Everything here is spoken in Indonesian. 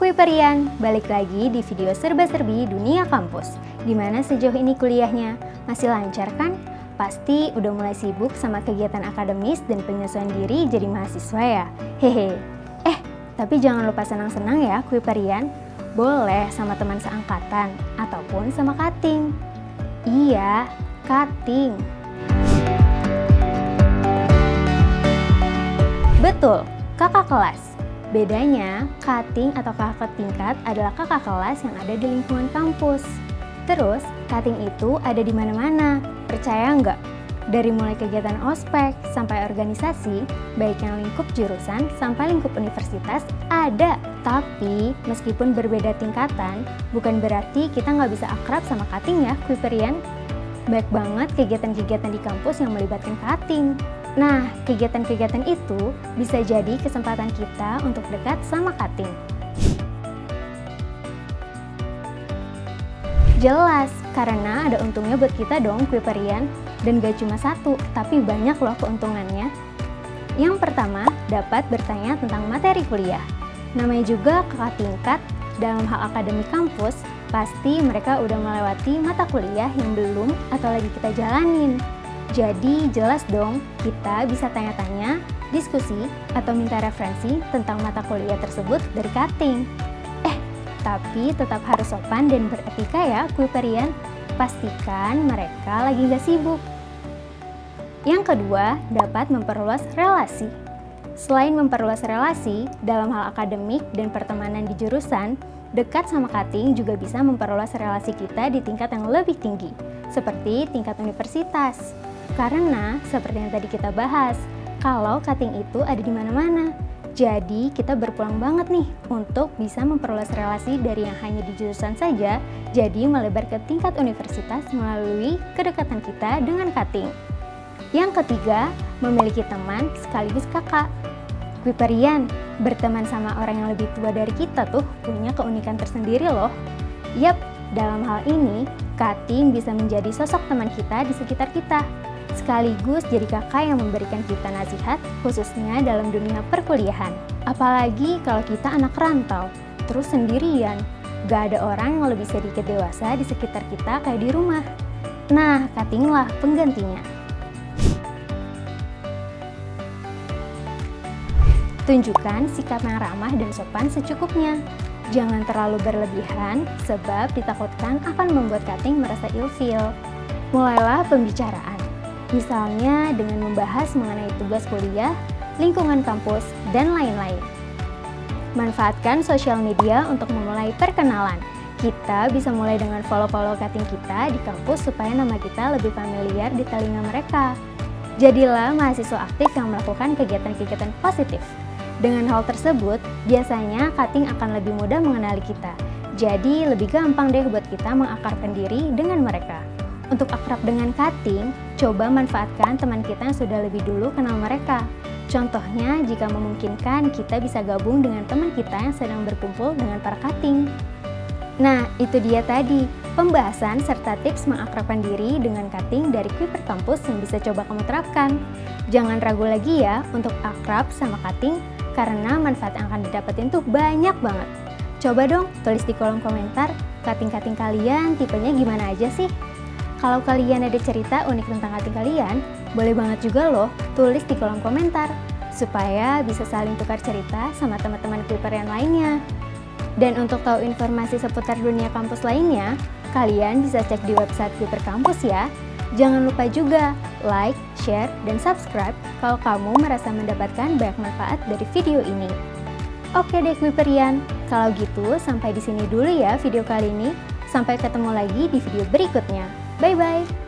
Kuiperian, balik lagi di video serba-serbi dunia kampus. Gimana sejauh ini kuliahnya? Masih lancar kan? Pasti udah mulai sibuk sama kegiatan akademis dan penyesuaian diri jadi mahasiswa ya? Hehe. Tapi jangan lupa senang-senang ya Kuiperian. Boleh sama teman seangkatan ataupun sama cutting. Iya, cutting. Betul, kakak kelas. Bedanya, cutting atau kakak tingkat adalah kakak kelas yang ada di lingkungan kampus. Terus, cutting itu ada di mana-mana. Percaya nggak? Dari mulai kegiatan ospek sampai organisasi, baik yang lingkup jurusan sampai lingkup universitas ada. Tapi, meskipun berbeda tingkatan, bukan berarti kita nggak bisa akrab sama cutting ya, Kuiperian. Baik banget kegiatan-kegiatan di kampus yang melibatkan cutting. Nah, kegiatan-kegiatan itu bisa jadi kesempatan kita untuk dekat sama cutting. Jelas, karena ada untungnya buat kita dong Kuiperian. Dan gak cuma satu, tapi banyak loh keuntungannya. Yang pertama, dapat bertanya tentang materi kuliah. Namanya juga kakak tingkat, dalam hal akademik kampus, pasti mereka udah melewati mata kuliah yang belum atau lagi kita jalanin. Jadi jelas dong, kita bisa tanya-tanya, diskusi, atau minta referensi tentang mata kuliah tersebut dari cutting. Tapi tetap harus sopan dan beretika ya Kuiperian. Pastikan mereka lagi gak sibuk. Yang kedua, dapat memperluas relasi. Selain memperluas relasi, dalam hal akademik dan pertemanan di jurusan, dekat sama cutting juga bisa memperluas relasi kita di tingkat yang lebih tinggi, seperti tingkat universitas. Karena, seperti yang tadi kita bahas, kalau cutting itu ada di mana-mana. Jadi, kita berpeluang banget nih untuk bisa memperluas relasi dari yang hanya di jurusan saja, jadi melebar ke tingkat universitas melalui kedekatan kita dengan cutting. Yang ketiga, memiliki teman sekaligus kakak. Kuiperian, berteman sama orang yang lebih tua dari kita tuh punya keunikan tersendiri loh. Yap, dalam hal ini, cutting bisa menjadi sosok teman kita di sekitar kita. Sekaligus jadi kakak yang memberikan kita nasihat, khususnya dalam dunia perkuliahan. Apalagi kalau kita anak rantau, terus sendirian, gak ada orang yang lebih sedikit dewasa di sekitar kita kayak di rumah. Nah, cuttinglah penggantinya. Tunjukkan sikap yang ramah dan sopan secukupnya. Jangan terlalu berlebihan, sebab ditakutkan akan membuat cutting merasa ilfeel. Mulailah pembicaraan. Misalnya dengan membahas mengenai tugas kuliah, lingkungan kampus, dan lain-lain. Manfaatkan sosial media untuk memulai perkenalan. Kita bisa mulai dengan follow-follow cutting kita di kampus supaya nama kita lebih familiar di telinga mereka. Jadilah mahasiswa aktif yang melakukan kegiatan-kegiatan positif. Dengan hal tersebut, biasanya cutting akan lebih mudah mengenali kita. Jadi lebih gampang deh buat kita mengakrabkan diri dengan mereka. Untuk akrab dengan cutting, coba manfaatkan teman kita yang sudah lebih dulu kenal mereka. Contohnya, jika memungkinkan, kita bisa gabung dengan teman kita yang sedang berkumpul dengan para cutting. Nah, itu dia tadi, pembahasan serta tips mengakrabkan diri dengan cutting dari Kuiper Kampus yang bisa coba kamu terapkan. Jangan ragu lagi ya untuk akrab sama cutting, karena manfaat yang akan didapetin tuh banyak banget. Coba dong tulis di kolom komentar, cutting-cutting kalian tipenya gimana aja sih? Kalau kalian ada cerita unik tentang cutting kalian, boleh banget juga loh tulis di kolom komentar, supaya bisa saling tukar cerita sama teman-teman Kuiperian lainnya. Dan untuk tahu informasi seputar dunia kampus lainnya, kalian bisa cek di website Kuiper Kampus ya. Jangan lupa juga like, share, dan subscribe kalau kamu merasa mendapatkan banyak manfaat dari video ini. Oke deh Kuiperian, kalau gitu sampai di sini dulu ya video kali ini. Sampai ketemu lagi di video berikutnya. Bye-bye!